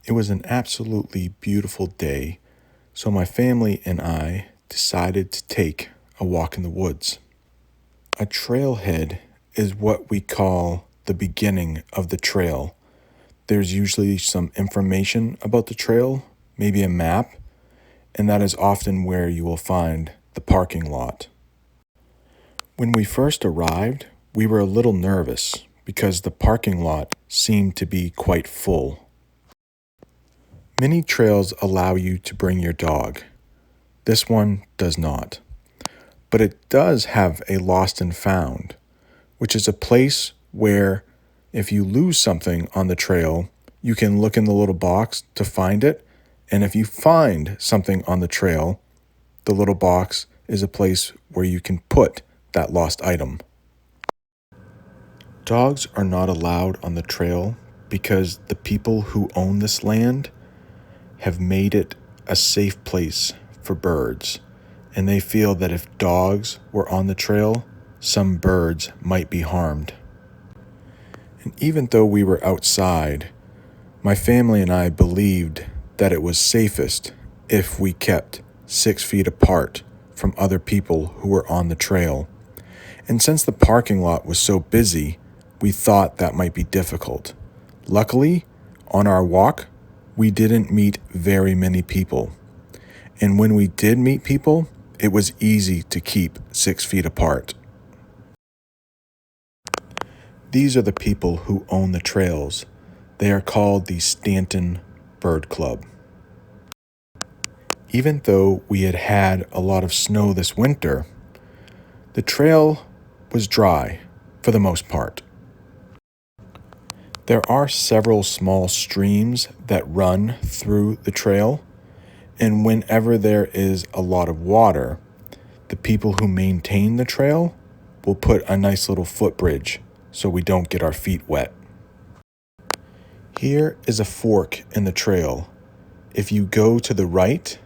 It was an absolutely beautiful day, so my family and I decided to take a walk in the woods. A trailhead is what we call the beginning of the trail. There's usually some information about the trail, maybe a map, and that is often where you will find the parking lot. When we first arrived, we were a little nervous because the parking lot seemed to be quite full. Many trails allow you to bring your dog. This one does not. But it does have a lost and found, which is a place where if you lose something on the trail, you can look in the little box to find it. And if you find something on the trail, the little box is a place where you can put that lost item. Dogs are not allowed on the trail because the people who own this land have made it a safe place for birds, and they feel that if dogs were on the trail, some birds might be harmed. And even though we were outside, my family and I believed that it was safest if we kept 6 feet apart from other people who were on the trail. And since the parking lot was so busy, we thought that might be difficult. Luckily, on our walk, we didn't meet very many people. And when we did meet people, it was easy to keep 6 feet apart. These are the people who own the trails. They are called the Stanton Bird Club. Even though we had had a lot of snow this winter, the trail was dry for the most part. There are several small streams that run through the trail, and whenever there is a lot of water, the people who maintain the trail will put a nice little footbridge so we don't get our feet wet. Here is a fork in the trail. If you go to the right,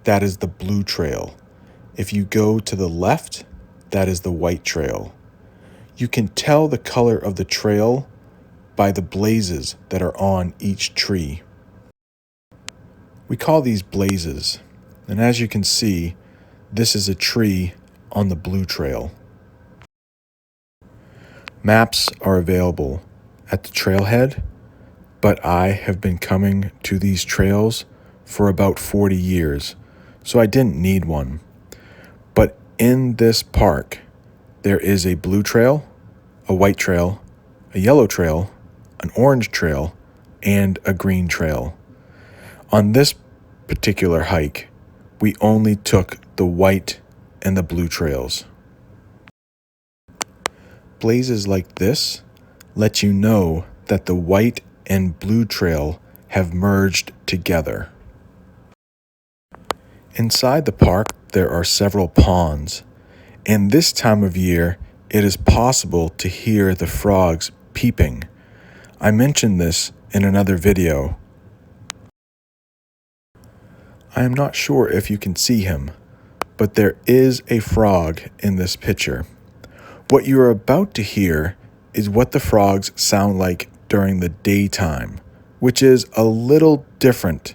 that is the blue trail. If you go to the left, that is the white trail. You can tell the color of the trail by the blazes that are on each tree. We call these blazes, and as you can see, this is a tree on the blue trail. Maps are available at the trailhead, but I have been coming to these trails for about 40 years, so I didn't need one. But in this park, there is a blue trail, a white trail, a yellow trail, an orange trail, and a green trail. On this particular hike, we only took the white and the blue trails. Blazes like this let you know that the white and blue trail have merged together. Inside the park, there are several ponds, and this time of year, it is possible to hear the frogs peeping. I mentioned this in another video. I am not sure if you can see him, but there is a frog in this picture. What you are about to hear is what the frogs sound like during the daytime, which is a little different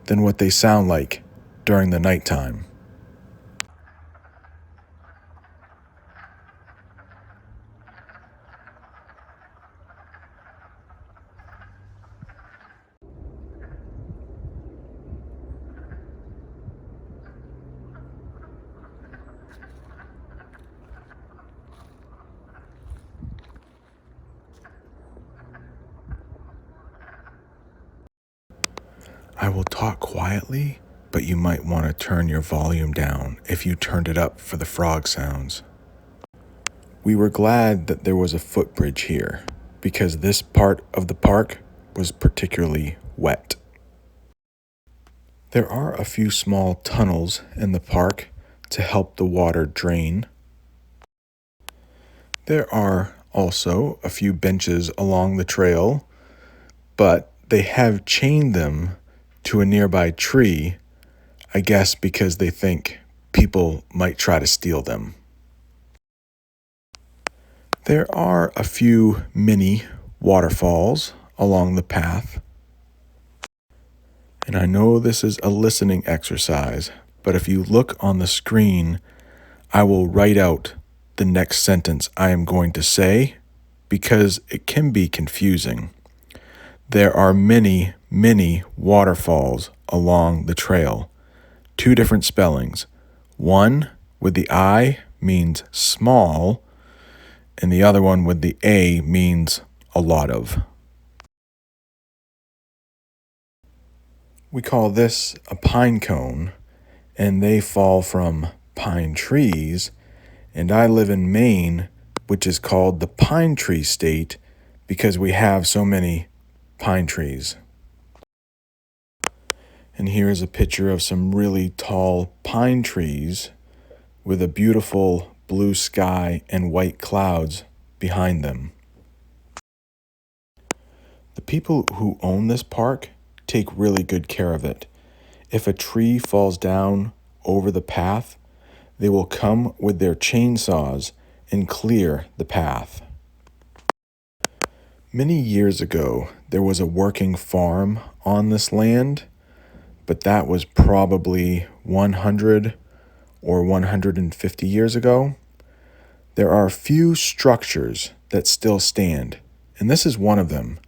than what they sound like during the nighttime. I will talk quietly, but you might want to turn your volume down if you turned it up for the frog sounds. We were glad that there was a footbridge here because this part of the park was particularly wet. There are a few small tunnels in the park to help the water drain. There are also a few benches along the trail, but they have chained them to a nearby tree, I guess because they think people might try to steal them. There are a few mini waterfalls along the path. And I know this is a listening exercise, but if you look on the screen, I will write out the next sentence I am going to say because it can be confusing. There are many, many waterfalls along the trail. 2 different spellings. One with the I means small, and the other one with the A means a lot of. We call this a pine cone, and they fall from pine trees, and I live in Maine, which is called the pine tree state because we have so many pine trees. And here's a picture of some really tall pine trees with a beautiful blue sky and white clouds behind them. The people who own this park take really good care of it. If a tree falls down over the path, they will come with their chainsaws and clear the path. Many years ago, there was a working farm on this land, but that was probably 100 or 150 years ago. There are a few structures that still stand, and this is one of them.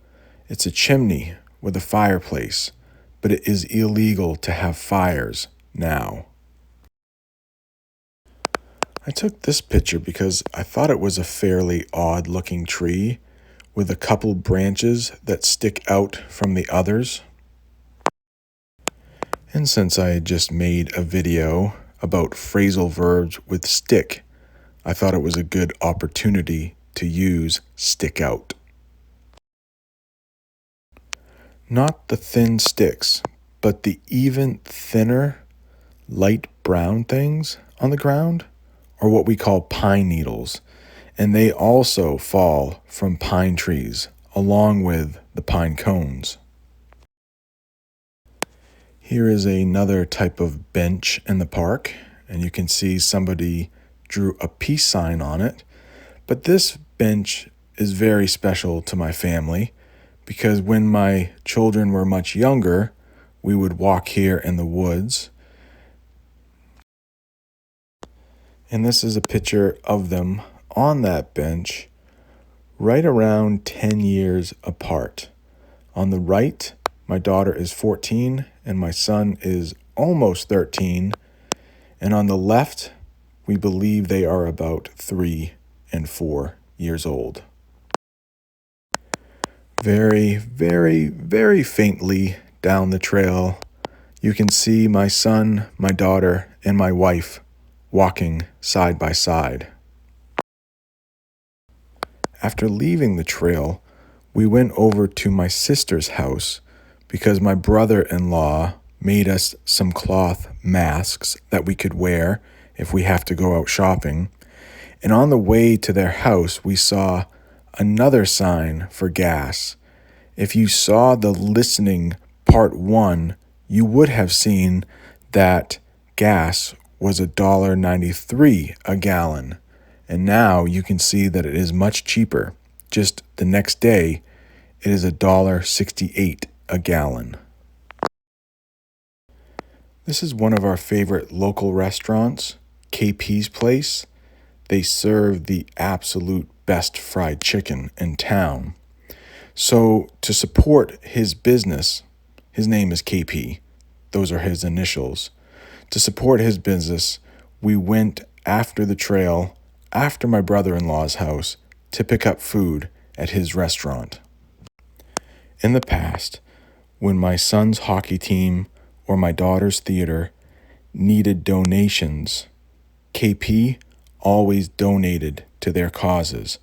It's a chimney with a fireplace, but it is illegal to have fires now. I took this picture because I thought it was a fairly odd-looking tree with a couple branches that stick out from the others. And since I had just made a video about phrasal verbs with stick, I thought it was a good opportunity to use stick out. Not the thin sticks, but the even thinner, light brown things on the ground are what we call pine needles, and they also fall from pine trees along with the pine cones. Here is another type of bench in the park, and you can see somebody drew a peace sign on it. But this bench is very special to my family because when my children were much younger, we would walk here in the woods. And this is a picture of them on that bench, right around 10 years apart. On the right, my daughter is 14 and my son is almost 13. And on the left, we believe they are about 3 and 4 years old. Very, very, very faintly down the trail, you can see my son, my daughter, and my wife walking side by side. After leaving the trail, we went over to my sister's house because my brother-in-law made us some cloth masks that we could wear if we have to go out shopping. And on the way to their house, we saw another sign for gas. If you saw the listening part 1, you would have seen that gas was $1.93 a gallon. And now you can see that it is much cheaper. Just the next day, it is $1.68 a gallon. This is one of our favorite local restaurants, KP's Place. They serve the absolute best fried chicken in town. So to support his business, his name is KP. Those are his initials. To support his business, we went after the trail, after my brother-in-law's house, to pick up food at his restaurant. In the past, when my son's hockey team or my daughter's theater needed donations, KP always donated to their causes.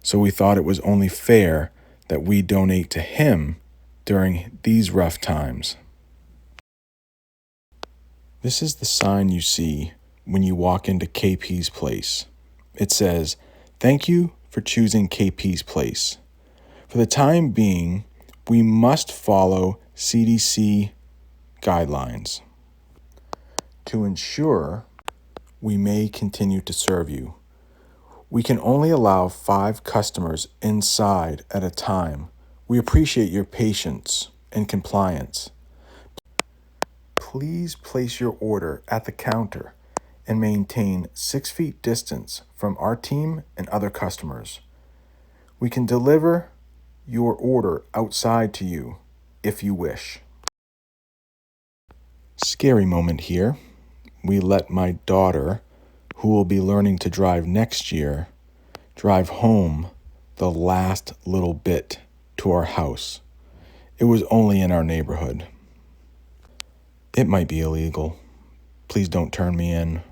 So we thought it was only fair that we donate to him during these rough times. This is the sign you see when you walk into KP's Place. It says, "Thank you for choosing KP's Place. For the time being, we must follow CDC guidelines. To ensure we may continue to serve you, we can only allow 5 customers inside at a time. We appreciate your patience and compliance. please place your order at the counter and maintain 6 feet distance from our team and other customers. We can deliver your order outside to you if you wish. Scary moment here. We let my daughter, who will be learning to drive next year, drive home the last little bit to our house. It was only in our neighborhood. It might be illegal. Please don't turn me in.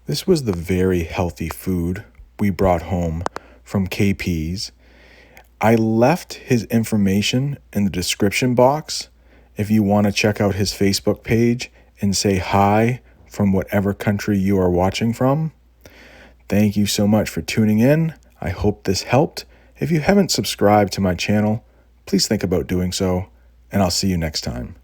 This was the very healthy food we brought home from KP's. I left his information in the description box if you want to check out his Facebook page and say hi from whatever country you are watching from. Thank you so much for tuning in. I hope this helped. If you haven't subscribed to my channel, please think about doing so, and I'll see you next time.